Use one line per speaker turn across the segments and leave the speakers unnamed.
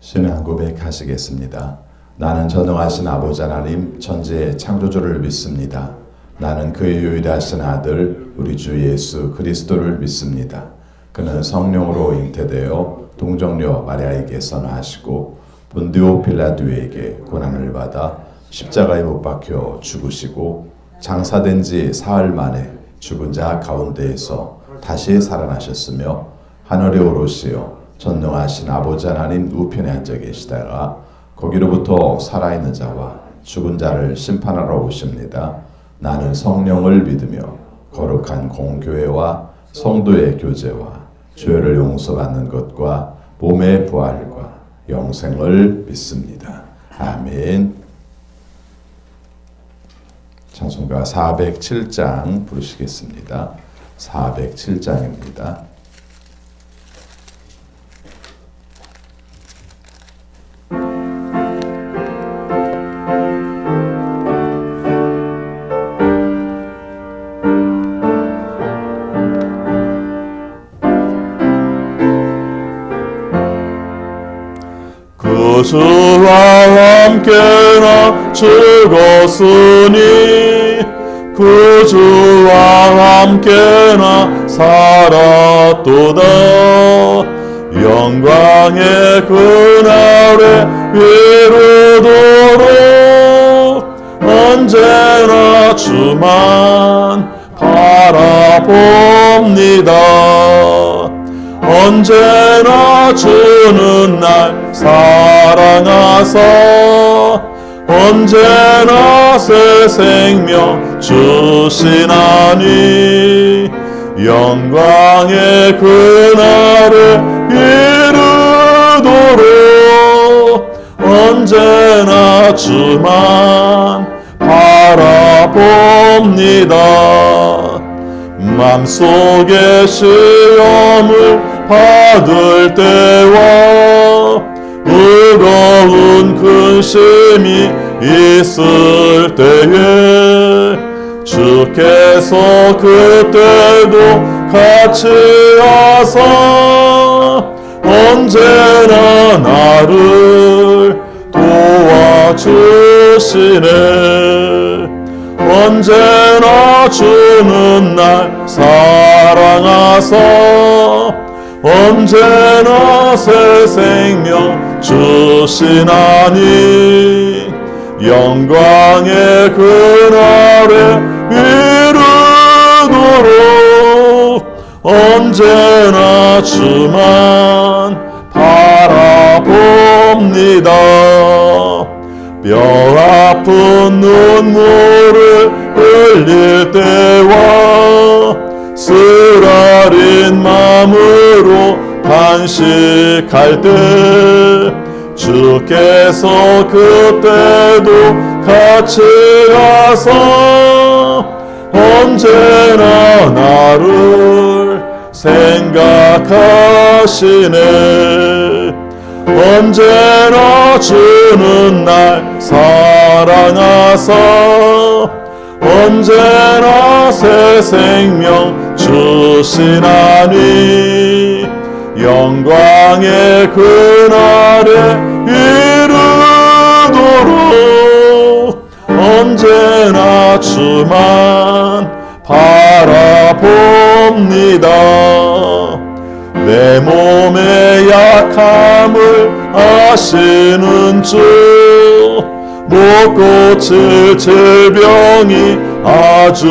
신앙 고백하시겠습니다. 나는 전능하신 아버지 하나님 천지의 창조주를 믿습니다. 나는 그의 유일하신 아들 우리 주 예수 그리스도를 믿습니다. 그는 성령으로 잉태되어 동정녀 마리아에게서 나시고 본디오 빌라도에게 고난을 받아 십자가에 못 박혀 죽으시고 장사된 지 사흘 만에 죽은 자 가운데에서 다시 살아나셨으며 하늘에 오르시어 전능하신 아버지 하나님 우편에 앉아 계시다가 거기로부터 살아있는 자와 죽은 자를 심판하러 오십니다. 나는 성령을 믿으며 거룩한 공교회와 성도의 교제와 죄를 용서받는 것과 몸의 부활과 영생을 믿습니다. 아멘. 찬송가 407장 부르시겠습니다. 407장입니다.
구주와 함께나 죽었으니 구주와 함께나 살았도다. 영광의 그날에 이르도록 언제나 주만 바라봅니다. 언제나 주는 날 사랑하사 언제나 새 생명 주시나니 영광의 그날에 이르도록 언제나 주만 바라봅니다. 맘속에 시험을 받을 때와 무거운 근심이 있을 때에 주께서 그때도 같이 하사 언제나 나를 도와주시네. 언제나 주는 날 사랑하사 언제나 새 생명 주시나니 영광의 그날에 이르도록 언제나 주만 바라봅니다. 뼈 아픈 눈물을 흘릴 때와 쓰라린 마음으로 탄식할 때 주께서 그때도 같이 가서 언제나 나를 생각하시네. 언제나 주는 날 사랑하사 언제나 새 생명 주시나니 영광의 그날에 이르도록 언제나 주만 바라봅니다. 내 몸의 약함을 아시는 주 못 고칠 질병이 아주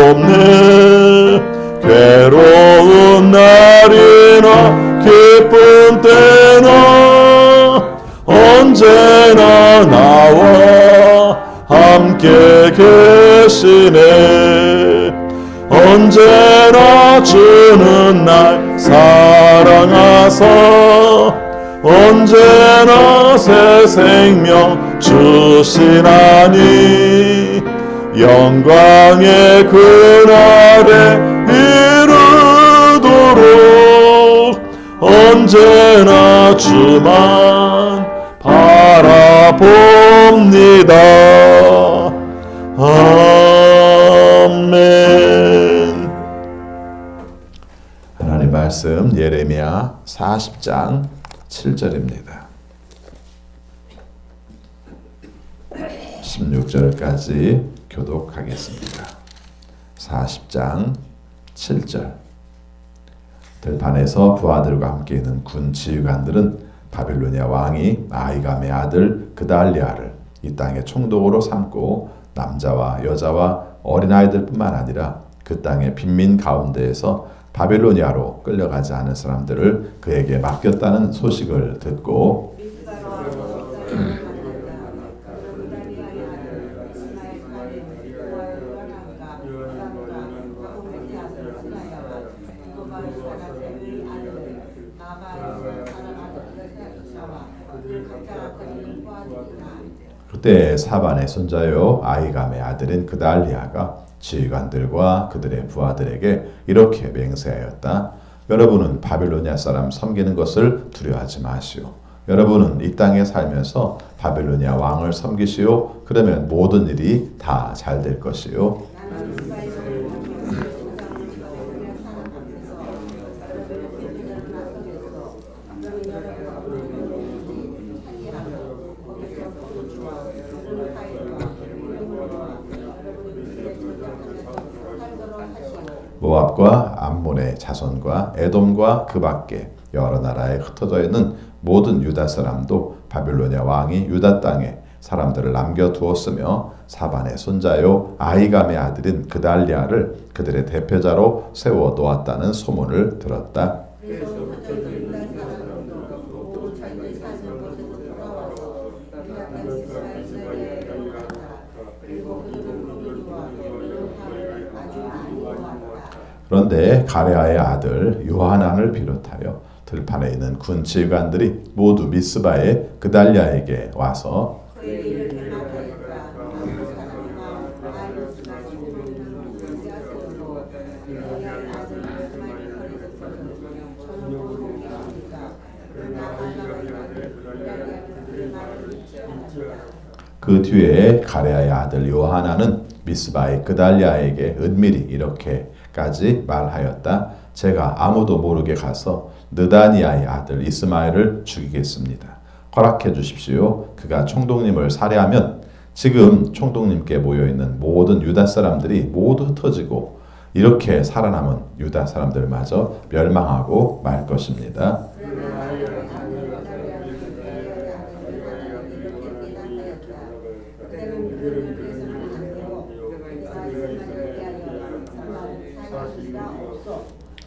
없네. 괴로운 날이나 기쁜 때나 언제나 나와 함께 계시네. 언제나 주는 날 사랑하사 언제나 새 생명 주시나니 영광의 그날에 이르도록 언제나 주만 바라봅니다. 아멘.
하나님 말씀 예레미야 40장 7절입니다. 16절까지 교독하겠습니다. 40장 7절. 들판에서 부하들과 함께 있는 군 지휘관들은 바빌로니아 왕이 아히감의 아들 그달리아를 이 땅의 총독으로 삼고 남자와 여자와 어린아이들뿐만 아니라 그 땅의 빈민 가운데에서 바빌로니아로 끌려가지 않은 사람들을 그에게 맡겼다는 소식을 듣고 그때 사반의 손자요 아히감의 아들인 그달리아가 지휘관들과 그들의 부하들에게 이렇게 맹세하였다. 여러분은 바빌로니아 사람 섬기는 것을 두려워하지 마시오. 여러분은 이 땅에 살면서 바빌로니아 왕을 섬기시오. 그러면 모든 일이 다 잘 될 것이요. 모압과 암몬의 자손과 에돔과 그 밖에 여러 나라에 흩어져 있는 모든 유다 사람도 바빌로니아 왕이 유다 땅에 사람들을 남겨두었으며 사반의 손자요 아히감의 아들인 그달리아를 그들의 대표자로 세워 놓았다는 소문을 들었다. 그런데 가레아의 아들 요하난을 비롯하여 들판에 있는 군 지휘관들이 모두 미스바에 그달리아에게 와서 그 뒤에 가레아의 아들 요하나는 미스바의 그달리아에게 은밀히 이렇게까지 말하였다. 제가 아무도 모르게 가서 느다니아의 아들 이스마엘을 죽이겠습니다. 허락해 주십시오. 그가 총독님을 살해하면 지금 총독님께 모여있는 모든 유다 사람들이 모두 흩어지고 이렇게 살아남은 유다 사람들마저 멸망하고 말 것입니다.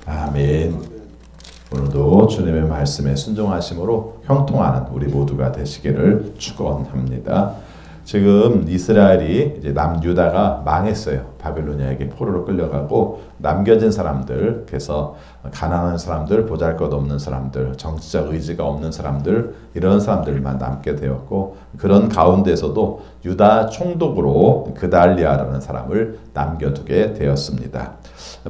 아멘. 오늘도 주님의 말씀에 순종하심으로 형통하는 우리 모두가 되시기를 축원합니다. 지금 이스라엘이 이제 남유다가 망했어요. 바빌로니아에게 포로로 끌려가고 남겨진 사람들, 그래서 가난한 사람들, 보잘것없는 사람들, 정치적 의지가 없는 사람들, 이런 사람들만 남게 되었고 그런 가운데서도 유다 총독으로 그달리아라는 사람을 남겨두게 되었습니다.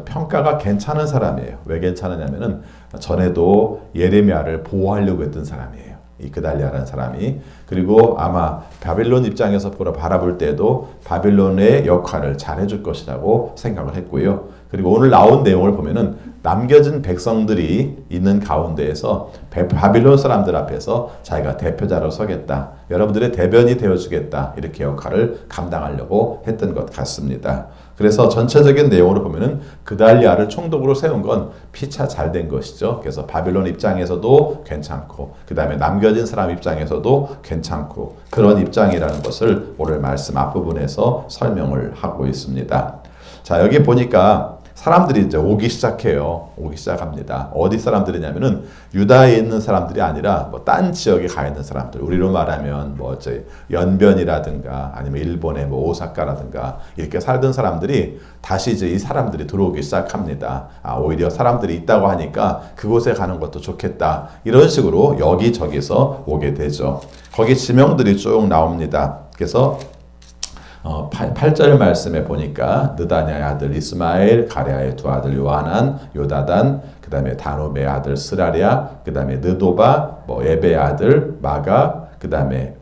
평가가 괜찮은 사람이에요. 왜 괜찮으냐면은 전에도 예레미야를 보호하려고 했던 사람이에요. 이 그달리아라는 사람이. 그리고 아마 바빌론 입장에서 바라볼 때도 바빌론의 역할을 잘 해줄 것이라고 생각을 했고요. 그리고 오늘 나온 내용을 보면은 남겨진 백성들이 있는 가운데에서 바빌론 사람들 앞에서 자기가 대표자로 서겠다. 여러분들의 대변이 되어주겠다. 이렇게 역할을 감당하려고 했던 것 같습니다. 그래서 전체적인 내용으로 보면은 그달리아를 총독으로 세운 건 피차 잘 된 것이죠. 그래서 바빌론 입장에서도 괜찮고 그 다음에 남겨진 사람 입장에서도 괜찮고 그런 입장이라는 것을 오늘 말씀 앞부분에서 설명을 하고 있습니다. 자, 여기 보니까 사람들이 이제 오기 시작해요. 오기 시작합니다. 어디 사람들이냐면은 유다에 있는 사람들이 아니라 뭐 딴 지역에 가 있는 사람들. 우리로 말하면 뭐 이제 연변이라든가 아니면 일본의 뭐 오사카라든가 이렇게 살던 사람들이 다시 이제 이 사람들이 들어오기 시작합니다. 오히려 사람들이 있다고 하니까 그곳에 가는 것도 좋겠다. 이런 식으로 여기저기서 오게 되죠. 거기 지명들이 쭉 나옵니다. 그래서 8절 말씀에 보니까 느다냐의 아들 이스마엘, 가레아의 두 아들 요하난, 요다단, 그 다음에 다노베의 아들 스라랴, 그 다음에 느도바, 에베의 아들 마가, 그 다음에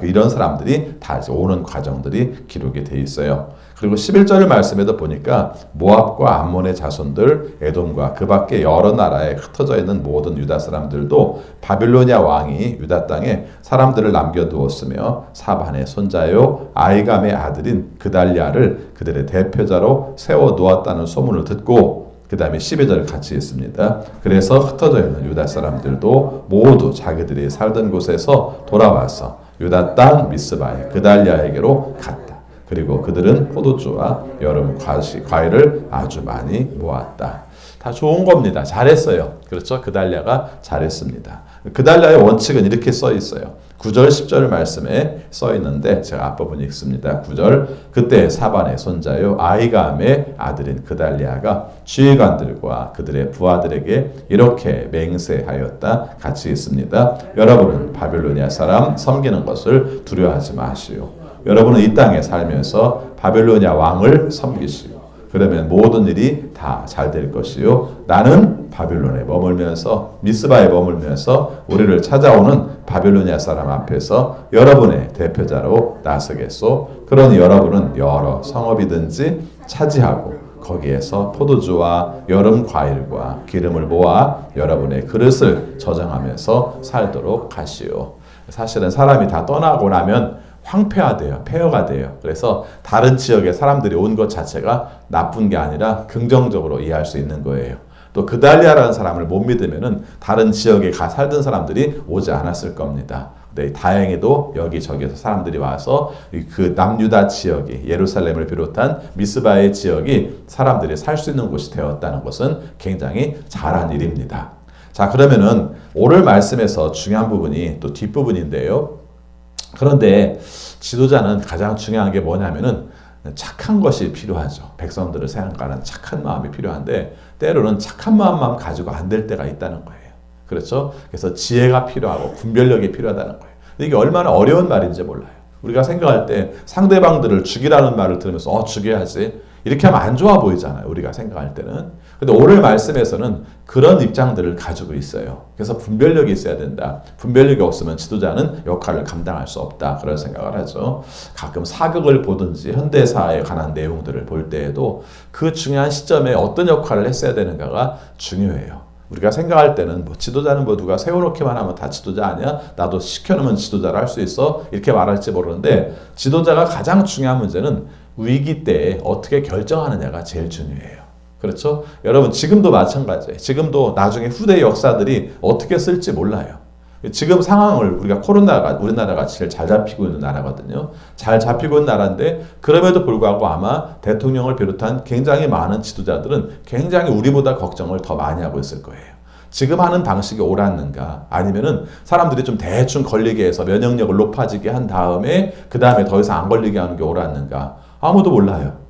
이런 사람들이 다 이제 오는 과정들이 기록이 돼 있어요. 그리고 11절 말씀에도 보니까 모압과 암몬의 자손들, 에돔과 그 밖에 여러 나라에 흩어져 있는 모든 유다 사람들도 바빌로니아 왕이 유다 땅에 사람들을 남겨두었으며 사반의 손자요 아이감의 아들인 그달랴를 그들의 대표자로 세워두었다는 소문을 듣고 그 다음에 12절 같이 있습니다. 그래서 흩어져 있는 유다 사람들도 모두 자기들이 살던 곳에서 돌아와서 유다 땅 미스바에 그달랴에게로 갔다. 그리고 그들은 포도주와 여름 과일을 아주 많이 모았다. 다 좋은 겁니다. 잘했어요. 그렇죠? 그달랴가 잘했습니다. 그달랴의 원칙은 이렇게 써 있어요. 9절 10절 말씀에 써 있는데 제가 앞부분 읽습니다. 9절 그때 사반의 손자요 아이감의 아들인 그달랴가 지휘관들과 그들의 부하들에게 이렇게 맹세하였다. 같이 있습니다. 여러분은 바빌로니아 사람 섬기는 것을 두려워하지 마시오. 여러분은 이 땅에 살면서 바빌로니아 왕을 섬기시오. 그러면 모든 일이 다 잘 될 것이요. 나는 바빌론에 머물면서 미스바에 머물면서 우리를 찾아오는 바빌로니아 사람 앞에서 여러분의 대표자로 나서겠소. 그러니 여러분은 여러 성읍이든지 차지하고 거기에서 포도주와 여름 과일과 기름을 모아 여러분의 그릇을 저장하면서 살도록 하시오. 사실은 사람이 다 떠나고 나면 황폐화돼요. 폐허가 돼요. 그래서 다른 지역에 사람들이 온 것 자체가 나쁜 게 아니라 긍정적으로 이해할 수 있는 거예요. 또 그달랴라는 사람을 못 믿으면은 다른 지역에 살던 사람들이 오지 않았을 겁니다. 네, 다행히도 여기저기서 사람들이 와서 그 남유다 지역이 예루살렘을 비롯한 미스바의 지역이 사람들이 살 수 있는 곳이 되었다는 것은 굉장히 잘한 일입니다. 자, 그러면은 오늘 말씀에서 중요한 부분이 또 뒷부분인데요. 그런데 지도자는 가장 중요한 게 뭐냐면은 착한 것이 필요하죠. 백성들을 생각하는 착한 마음이 필요한데 때로는 착한 마음만 가지고 안 될 때가 있다는 거예요. 그렇죠? 그래서 지혜가 필요하고 분별력이 필요하다는 거예요. 이게 얼마나 어려운 말인지 몰라요. 우리가 생각할 때 상대방들을 죽이라는 말을 들으면서 죽여야지 이렇게 하면 안 좋아 보이잖아요. 우리가 생각할 때는. 근데 오늘 말씀에서는 그런 입장들을 가지고 있어요. 그래서 분별력이 있어야 된다. 분별력이 없으면 지도자는 역할을 감당할 수 없다. 그런 생각을 하죠. 가끔 사극을 보든지 현대사에 관한 내용들을 볼 때에도 그 중요한 시점에 어떤 역할을 했어야 되는가가 중요해요. 우리가 생각할 때는 지도자는 누가 세워놓기만 하면 다 지도자 아니야? 나도 시켜놓으면 지도자를 할 수 있어? 이렇게 말할지 모르는데 지도자가 가장 중요한 문제는 위기 때 어떻게 결정하느냐가 제일 중요해요. 그렇죠? 여러분 지금도 마찬가지예요. 지금도 나중에 후대 역사들이 어떻게 쓸지 몰라요. 지금 상황을 우리가 우리나라가 제일 잘 잡히고 있는 나라거든요. 잘 잡히고 있는 나라인데 그럼에도 불구하고 아마 대통령을 비롯한 굉장히 많은 지도자들은 굉장히 우리보다 걱정을 더 많이 하고 있을 거예요. 지금 하는 방식이 옳았는가? 아니면은 사람들이 좀 대충 걸리게 해서 면역력을 높아지게 한 다음에 그 다음에 더 이상 안 걸리게 하는 게 옳았는가? 아무도 몰라요.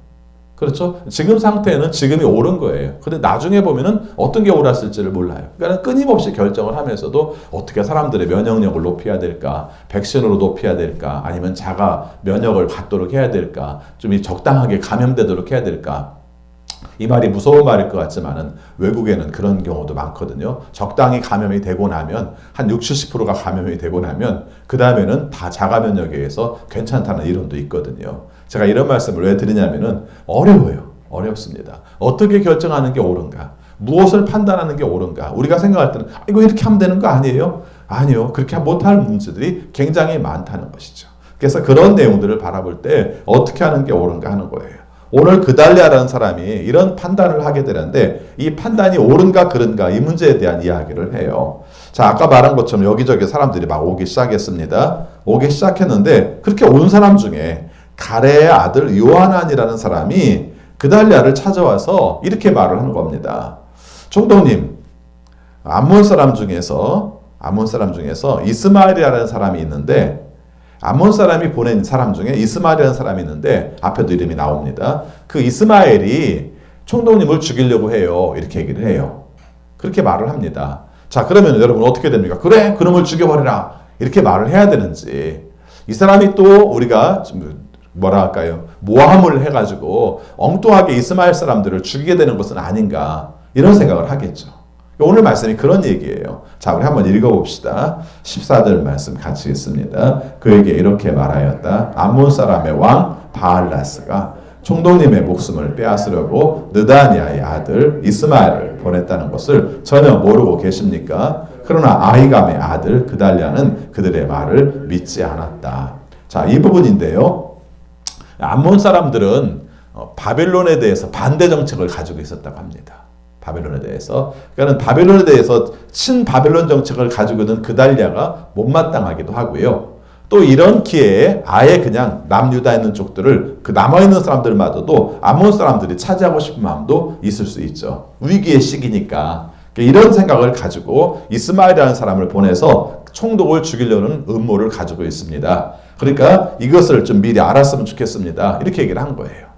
그렇죠? 지금 상태는 지금이 옳은 거예요. 근데 나중에 보면은 어떤 게 옳았을지를 몰라요. 그러니까 끊임없이 결정을 하면서도 어떻게 사람들의 면역력을 높여야 될까? 백신으로 높여야 될까? 아니면 자가 면역을 갖도록 해야 될까? 좀 적당하게 감염되도록 해야 될까? 이 말이 무서운 말일 것 같지만은 외국에는 그런 경우도 많거든요. 적당히 감염이 되고 나면 한 60, 70%가 감염이 되고 나면 그 다음에는 다 자가 면역에 의해서 괜찮다는 이론도 있거든요. 제가 이런 말씀을 왜 드리냐면은 어려워요. 어렵습니다. 어떻게 결정하는 게 옳은가? 무엇을 판단하는 게 옳은가? 우리가 생각할 때는 이거 이렇게 하면 되는 거 아니에요? 아니요. 그렇게 못할 문제들이 굉장히 많다는 것이죠. 그래서 그런 내용들을 바라볼 때 어떻게 하는 게 옳은가 하는 거예요. 오늘 그달랴라는 사람이 이런 판단을 하게 되는데 이 판단이 옳은가 그른가 이 문제에 대한 이야기를 해요. 자, 아까 말한 것처럼 여기저기 사람들이 막 오기 시작했습니다. 오기 시작했는데 그렇게 온 사람 중에 가레의 아들 요하난이라는 사람이 그달랴를 찾아와서 이렇게 말을 하는 겁니다. 총독님, 암몬 사람 중에서 이스마엘이라는 사람이 있는데 암몬 사람이 보낸 사람 중에 이스마엘이라는 사람이 있는데 앞에도 이름이 나옵니다. 그 이스마엘이 총독님을 죽이려고 해요. 이렇게 얘기를 해요. 그렇게 말을 합니다. 자, 그러면 여러분 어떻게 됩니까? 그래, 그놈을 죽여버리라. 이렇게 말을 해야 되는지. 이 사람이 또 우리가 뭐라 할까요? 모함을 해가지고 엉뚱하게 이스마엘 사람들을 죽이게 되는 것은 아닌가. 이런 생각을 하겠죠. 오늘 말씀이 그런 얘기예요. 자, 우리 한번 읽어봅시다. 14절 말씀 같이 읽습니다. 그에게 이렇게 말하였다. 암몬 사람의 왕 바알라스가 총독님의 목숨을 빼앗으려고 느다니아의 아들 이스마엘을 보냈다는 것을 전혀 모르고 계십니까? 그러나 아히감의 아들 그달랴는 그들의 말을 믿지 않았다. 자, 이 부분인데요. 암몬 사람들은 바벨론에 대해서 반대 정책을 가지고 있었다고 합니다. 바벨론에 대해서. 그러니까 바벨론에 대해서 친바벨론 정책을 가지고 있는 그달랴가 못마땅하기도 하고요. 또 이런 기회에 아예 그냥 남유다에 있는 족들을 그 남아있는 사람들마저도 암몬 사람들이 차지하고 싶은 마음도 있을 수 있죠. 위기의 시기니까. 이런 생각을 가지고 이스마엘이라는 사람을 보내서 총독을 죽이려는 음모를 가지고 있습니다. 그러니까 이것을 좀 미리 알았으면 좋겠습니다. 이렇게 얘기를 한 거예요.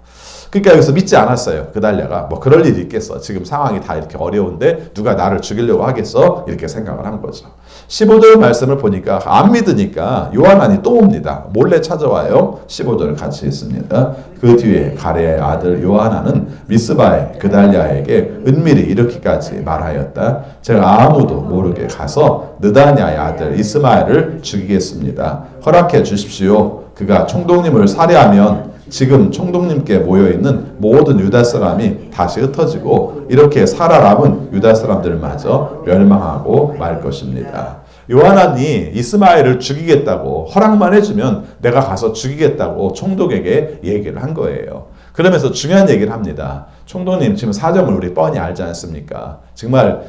그러니까 여기서 믿지 않았어요. 그달랴가 뭐 그럴 일이 있겠어. 지금 상황이 다 이렇게 어려운데 누가 나를 죽이려고 하겠어? 이렇게 생각을 한 거죠. 15절 말씀을 보니까 안 믿으니까 요하난이 또 옵니다. 몰래 찾아와요. 15절을 같이 읽습니다. 그 뒤에 가레의 아들 요하난은 미스바의 그달랴에게 은밀히 이렇게까지 말하였다. 제가 아무도 모르게 가서 느다냐의 아들 이스마엘을 죽이겠습니다. 허락해 주십시오. 그가 총독님을 살해하면 지금 총독님께 모여있는 모든 유다 사람이 다시 흩어지고 이렇게 살아남은 유다 사람들마저 멸망하고 말 것입니다. 요하난이 이스마엘을 죽이겠다고 허락만 해주면 내가 가서 죽이겠다고 총독에게 얘기를 한 거예요. 그러면서 중요한 얘기를 합니다. 총독님 지금 사정을 우리 뻔히 알지 않습니까? 정말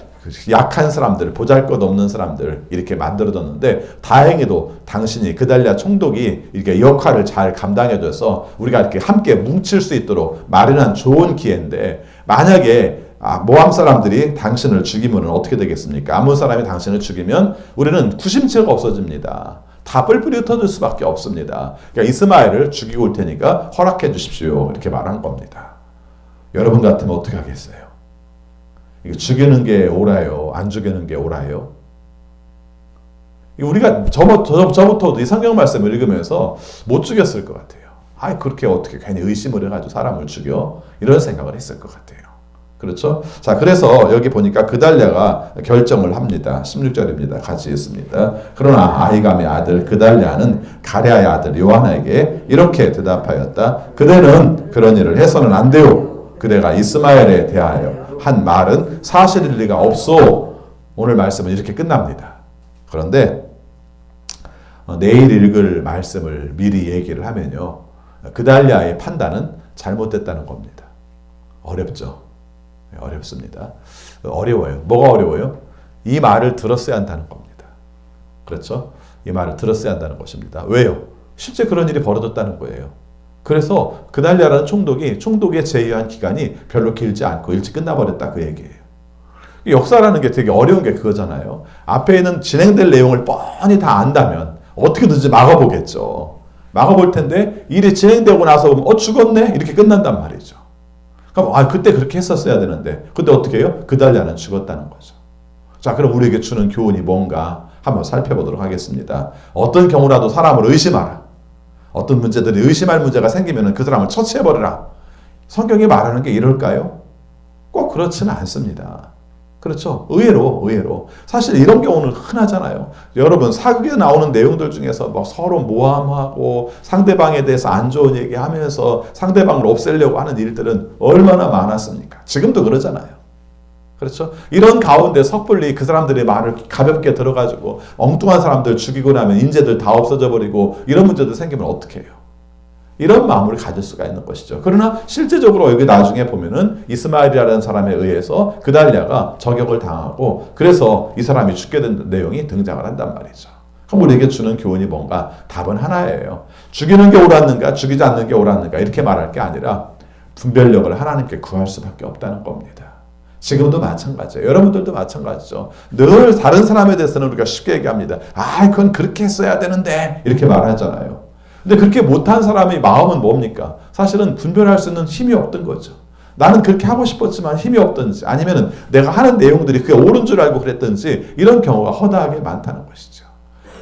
약한 사람들, 보잘것없는 사람들 이렇게 만들어뒀는데 다행히도 당신이 그달랴 총독이 이렇게 역할을 잘 감당해줘서 우리가 이렇게 함께 뭉칠 수 있도록 마련한 좋은 기회인데 만약에 모함 사람들이 당신을 죽이면 어떻게 되겠습니까? 암몬 사람이 당신을 죽이면 우리는 구심체가 없어집니다. 다 뿔뿔이 흩어질 수밖에 없습니다. 그러니까 이스마엘을 죽이고 올 테니까 허락해 주십시오. 이렇게 말한 겁니다. 여러분 같으면 어떻게 하겠어요? 죽이는 게 옳아요? 안 죽이는 게 옳아요? 우리가 저부터도 이 성경 말씀을 읽으면서 못 죽였을 것 같아요. 그렇게 어떻게 괜히 의심을 해가지고 사람을 죽여? 이런 생각을 했을 것 같아요. 그렇죠? 자, 그래서 여기 보니까 그달랴가 결정을 합니다. 16절입니다. 같이 읽습니다. 그러나 아히감의 아들 그달랴는 가랴의 아들 요하나에게 이렇게 대답하였다. 그대는 그런 일을 해서는 안 돼요. 그대가 이스마엘에 대하여 한 말은 사실일 리가 없소. 오늘 말씀은 이렇게 끝납니다. 그런데 내일 읽을 말씀을 미리 얘기를 하면요. 그달랴의 판단은 잘못됐다는 겁니다. 어렵죠. 어렵습니다. 어려워요. 뭐가 어려워요? 이 말을 들었어야 한다는 겁니다. 그렇죠? 이 말을 들었어야 한다는 것입니다. 왜요? 실제 그런 일이 벌어졌다는 거예요. 그래서 그달랴라는 총독의 제의한 기간이 별로 길지 않고 일찍 끝나버렸다 그 얘기예요. 역사라는 게 되게 어려운 게 그거잖아요. 앞에 있는 진행될 내용을 뻔히 다 안다면 어떻게든지 막아보겠죠. 막아볼 텐데 일이 진행되고 나서 죽었네? 이렇게 끝난단 말이죠. 그럼 그때 그렇게 했었어야 되는데 근데 어떻게 해요? 그달랴는 죽었다는 거죠. 자, 그럼 우리에게 주는 교훈이 뭔가 한번 살펴보도록 하겠습니다. 어떤 경우라도 사람을 의심하라. 어떤 문제들이 의심할 문제가 생기면 그 사람을 처치해버리라. 성경이 말하는 게 이럴까요? 꼭 그렇지는 않습니다. 그렇죠? 의외로. 사실 이런 경우는 흔하잖아요. 여러분, 사극에 나오는 내용들 중에서 막 서로 모함하고 상대방에 대해서 안 좋은 얘기하면서 상대방을 없애려고 하는 일들은 얼마나 많았습니까? 지금도 그러잖아요. 그렇죠? 이런 가운데 섣불리 그 사람들의 말을 가볍게 들어가지고 엉뚱한 사람들 죽이고 나면 인재들 다 없어져 버리고 이런 문제도 생기면 어떻게 해요? 이런 마음을 가질 수가 있는 것이죠. 그러나 실제적으로 여기 나중에 보면은 이스마엘이라는 사람에 의해서 그달랴가 저격을 당하고 그래서 이 사람이 죽게 된 내용이 등장을 한단 말이죠. 그럼 우리에게 주는 교훈이 뭔가? 답은 하나예요. 죽이는 게 옳았는가 죽이지 않는 게 옳았는가 이렇게 말할 게 아니라 분별력을 하나님께 구할 수밖에 없다는 겁니다. 지금도 마찬가지예요. 여러분들도 마찬가지죠. 늘 다른 사람에 대해서는 우리가 쉽게 얘기합니다. 그건 그렇게 했어야 되는데 이렇게 말하잖아요. 근데 그렇게 못한 사람의 마음은 뭡니까? 사실은 분별할 수 있는 힘이 없던 거죠. 나는 그렇게 하고 싶었지만 힘이 없든지 아니면 내가 하는 내용들이 그게 옳은 줄 알고 그랬든지 이런 경우가 허다하게 많다는 것이죠.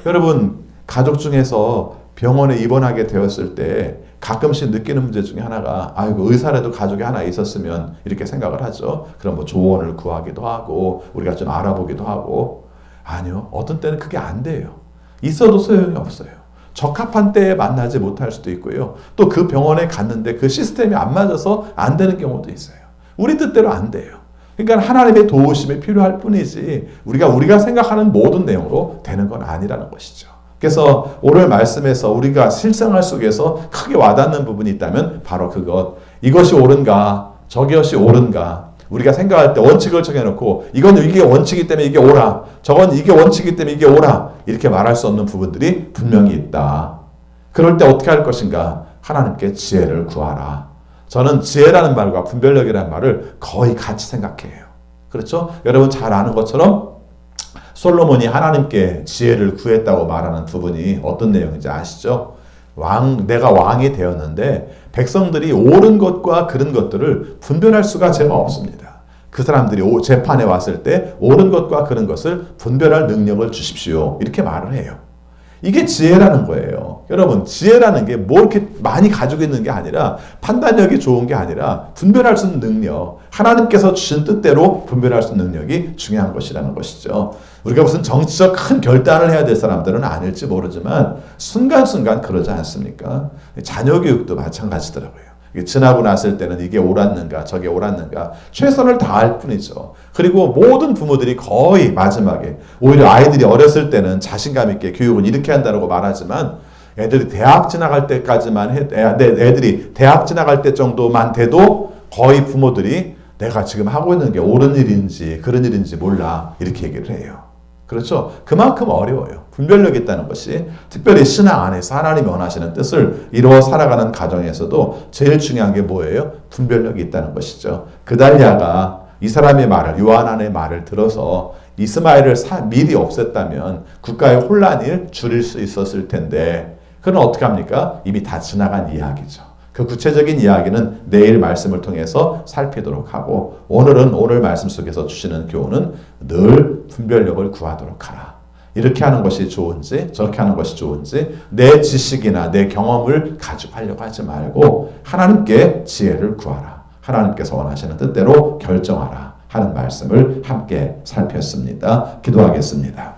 여러분, 가족 중에서 병원에 입원하게 되었을 때 가끔씩 느끼는 문제 중에 하나가 아이고 의사라도 가족이 하나 있었으면 이렇게 생각을 하죠. 그럼 뭐 조언을 구하기도 하고 우리가 좀 알아보기도 하고 아니요. 어떤 때는 그게 안 돼요. 있어도 소용이 없어요. 적합한 때에 만나지 못할 수도 있고요. 또 그 병원에 갔는데 그 시스템이 안 맞아서 안 되는 경우도 있어요. 우리 뜻대로 안 돼요. 그러니까 하나님의 도우심이 필요할 뿐이지 우리가 생각하는 모든 내용으로 되는 건 아니라는 것이죠. 그래서 오늘 말씀에서 우리가 실생활 속에서 크게 와닿는 부분이 있다면 바로 그것, 이것이 옳은가 저것이 옳은가 우리가 생각할 때 원칙을 정해놓고 이게 원칙이기 때문에 이게 옳아 저건 이게 원칙이기 때문에 이게 옳아 이렇게 말할 수 없는 부분들이 분명히 있다. 그럴 때 어떻게 할 것인가? 하나님께 지혜를 구하라. 저는 지혜라는 말과 분별력이라는 말을 거의 같이 생각해요. 그렇죠? 여러분 잘 아는 것처럼 솔로몬이 하나님께 지혜를 구했다고 말하는 부분이 어떤 내용인지 아시죠? 내가 왕이 되었는데 백성들이 옳은 것과 그른 것들을 분별할 수가 제가 없습니다. 그 사람들이 재판에 왔을 때 옳은 것과 그른 것을 분별할 능력을 주십시오. 이렇게 말을 해요. 이게 지혜라는 거예요. 여러분 지혜라는 게 뭐 이렇게 많이 가지고 있는 게 아니라 판단력이 좋은 게 아니라 분별할 수 있는 능력, 하나님께서 주신 뜻대로 분별할 수 있는 능력이 중요한 것이라는 것이죠. 우리가 무슨 정치적 큰 결단을 해야 될 사람들은 아닐지 모르지만 순간순간 그러지 않습니까? 자녀 교육도 마찬가지더라고요. 지나고 났을 때는 이게 옳았는가 저게 옳았는가 최선을 다할 뿐이죠. 그리고 모든 부모들이 거의 마지막에 오히려 아이들이 어렸을 때는 자신감 있게 교육을 이렇게 한다고 말하지만 애들이 대학 지나갈 때까지만 애들이 대학 지나갈 때 정도만 돼도 거의 부모들이 내가 지금 하고 있는 게 옳은 일인지 그런 일인지 몰라 이렇게 얘기를 해요. 그렇죠? 그만큼 어려워요. 분별력이 있다는 것이 특별히 신앙 안에서 하나님이 원하시는 뜻을 이루어 살아가는 가정에서도 제일 중요한 게 뭐예요? 분별력이 있다는 것이죠. 그달랴가 이 사람의 말을 요하난의 말을 들어서 이스마엘을 미리 없앴다면 국가의 혼란을 줄일 수 있었을 텐데 그건 어떻게 합니까? 이미 다 지나간 이야기죠. 그 구체적인 이야기는 내일 말씀을 통해서 살피도록 하고 오늘 말씀 속에서 주시는 교훈은 늘 분별력을 구하도록 하라. 이렇게 하는 것이 좋은지 저렇게 하는 것이 좋은지 내 지식이나 내 경험을 가지고 하려고 하지 말고 하나님께 지혜를 구하라. 하나님께서 원하시는 뜻대로 결정하라 하는 말씀을 함께 살폈습니다. 기도하겠습니다.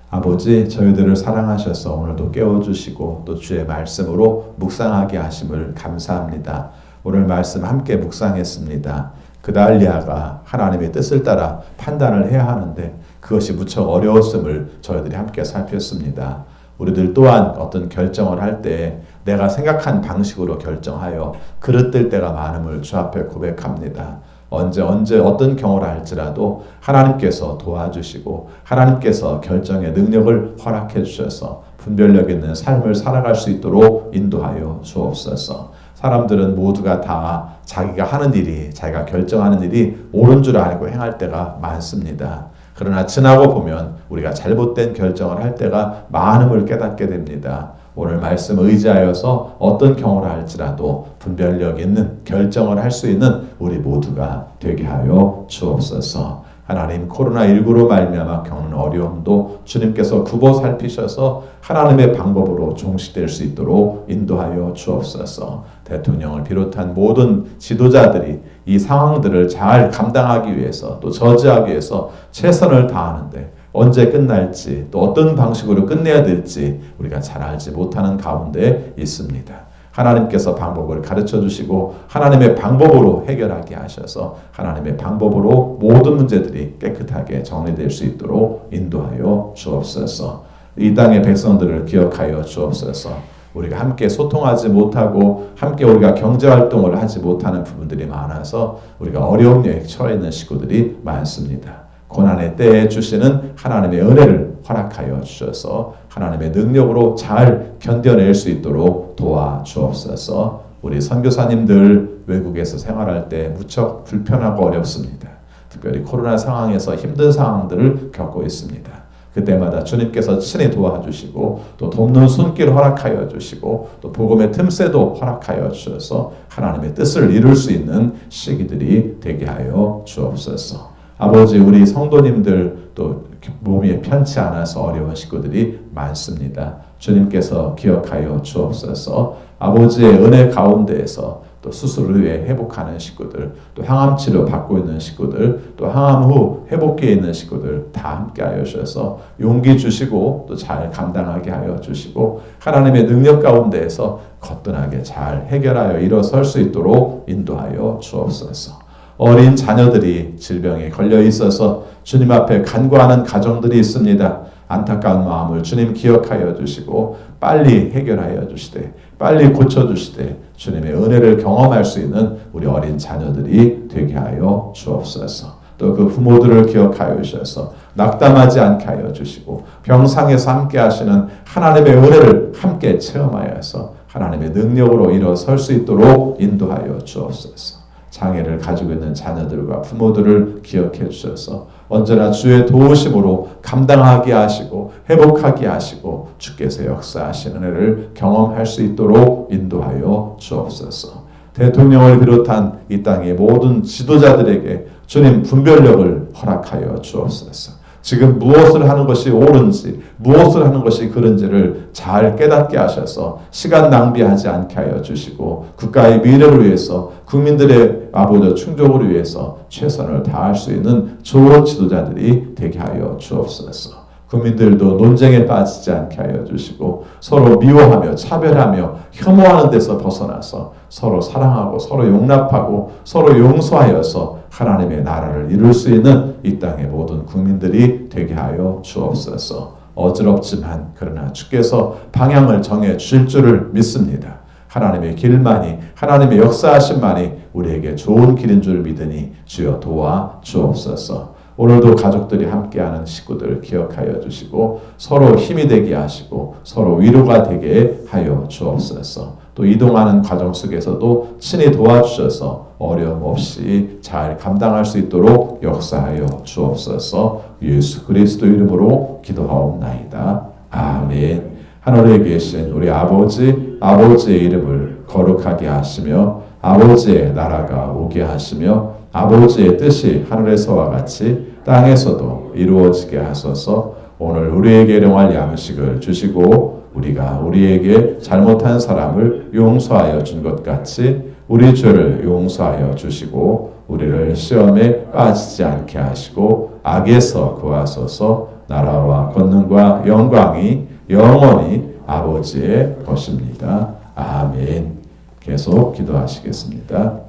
아버지 저희들을 사랑하셔서 오늘도 깨워주시고 또 주의 말씀으로 묵상하게 하심을 감사합니다. 오늘 말씀 함께 묵상했습니다. 그달랴가 하나님의 뜻을 따라 판단을 해야 하는데 그것이 무척 어려웠음을 저희들이 함께 살폈습니다. 우리들 또한 어떤 결정을 할 때 내가 생각한 방식으로 결정하여 그릇될 때가 많음을 주 앞에 고백합니다. 언제 어떤 경우라 할지라도 하나님께서 도와주시고 하나님께서 결정의 능력을 허락해 주셔서 분별력 있는 삶을 살아갈 수 있도록 인도하여 주옵소서. 사람들은 모두가 다 자기가 하는 일이 자기가 결정하는 일이 옳은 줄 알고 행할 때가 많습니다. 그러나 지나고 보면 우리가 잘못된 결정을 할 때가 많음을 깨닫게 됩니다. 오늘 말씀 의지하여서 어떤 경우라 할지라도 분별력 있는 결정을 할 수 있는 우리 모두가 되게 하여 주옵소서. 하나님 코로나19로 말미암아 겪는 어려움도 주님께서 굽어 살피셔서 하나님의 방법으로 종식될 수 있도록 인도하여 주옵소서. 대통령을 비롯한 모든 지도자들이 이 상황들을 잘 감당하기 위해서 또 저지하기 위해서 최선을 다하는데 언제 끝날지 또 어떤 방식으로 끝내야 될지 우리가 잘 알지 못하는 가운데 있습니다. 하나님께서 방법을 가르쳐 주시고 하나님의 방법으로 해결하게 하셔서 하나님의 방법으로 모든 문제들이 깨끗하게 정리될 수 있도록 인도하여 주옵소서. 이 땅의 백성들을 기억하여 주옵소서. 우리가 함께 소통하지 못하고 함께 우리가 경제활동을 하지 못하는 부분들이 많아서 우리가 어려움에 처해 있는 식구들이 많습니다. 고난의 때에 주시는 하나님의 은혜를 허락하여 주셔서 하나님의 능력으로 잘 견뎌낼 수 있도록 도와주옵소서. 우리 선교사님들 외국에서 생활할 때 무척 불편하고 어렵습니다. 특별히 코로나 상황에서 힘든 상황들을 겪고 있습니다. 그때마다 주님께서 친히 도와주시고 또 돕는 손길 허락하여 주시고 또 복음의 틈새도 허락하여 주셔서 하나님의 뜻을 이룰 수 있는 시기들이 되게 하여 주옵소서. 아버지 우리 성도님들 또 몸이 편치 않아서 어려운 식구들이 많습니다. 주님께서 기억하여 주옵소서. 아버지의 은혜 가운데에서 또 수술 후에 회복하는 식구들, 또 항암 치료 받고 있는 식구들, 또 항암 후 회복기에 있는 식구들 다 함께 하여 주셔서 용기 주시고 또 잘 감당하게 하여 주시고 하나님의 능력 가운데에서 거뜬하게 잘 해결하여 일어설 수 있도록 인도하여 주옵소서. 어린 자녀들이 질병에 걸려 있어서 주님 앞에 간구하는 가정들이 있습니다. 안타까운 마음을 주님 기억하여 주시고 빨리 해결하여 주시되 빨리 고쳐주시되 주님의 은혜를 경험할 수 있는 우리 어린 자녀들이 되게 하여 주옵소서. 또 그 부모들을 기억하여 주셔서 낙담하지 않게 하여 주시고 병상에서 함께 하시는 하나님의 은혜를 함께 체험하여서 하나님의 능력으로 일어설 수 있도록 인도하여 주옵소서. 장애를 가지고 있는 자녀들과 부모들을 기억해 주셔서 언제나 주의 도우심으로 감당하게 하시고 회복하게 하시고 주께서 역사하시는 은혜를 경험할 수 있도록 인도하여 주옵소서. 대통령을 비롯한 이 땅의 모든 지도자들에게 주님 분별력을 허락하여 주옵소서. 지금 무엇을 하는 것이 옳은지 무엇을 하는 것이 그른지를 잘 깨닫게 하셔서 시간 낭비하지 않게 하여 주시고 국가의 미래를 위해서 국민들의 아버지 충족을 위해서 최선을 다할 수 있는 좋은 지도자들이 되게 하여 주옵소서. 국민들도 논쟁에 빠지지 않게 하여 주시고 서로 미워하며 차별하며 혐오하는 데서 벗어나서 서로 사랑하고 서로 용납하고 서로 용서하여서 하나님의 나라를 이룰 수 있는 이 땅의 모든 국민들이 되게 하여 주옵소서. 어지럽지만 그러나 주께서 방향을 정해 주실 줄을 믿습니다. 하나님의 길만이 하나님의 역사하심만이 우리에게 좋은 길인 줄 믿으니 주여 도와 주옵소서. 오늘도 가족들이 함께하는 식구들 기억하여 주시고 서로 힘이 되게 하시고 서로 위로가 되게 하여 주옵소서. 또 이동하는 과정 속에서도 친히 도와주셔서 어려움 없이 잘 감당할 수 있도록 역사하여 주옵소서. 예수 그리스도 이름으로 기도하옵나이다. 아멘. 하늘에 계신 우리 아버지의 이름을 거룩하게 하시며 아버지의 나라가 오게 하시며 아버지의 뜻이 하늘에서와 같이 땅에서도 이루어지게 하소서. 오늘 우리에게 일용할 양식을 주시고 우리가 우리에게 잘못한 사람을 용서하여 준 것 같이 우리 죄를 용서하여 주시고 우리를 시험에 빠지지 않게 하시고 악에서 구하소서. 나라와 권능과 영광이 영원히 아버지의 것입니다. 아멘. 계속 기도하시겠습니다.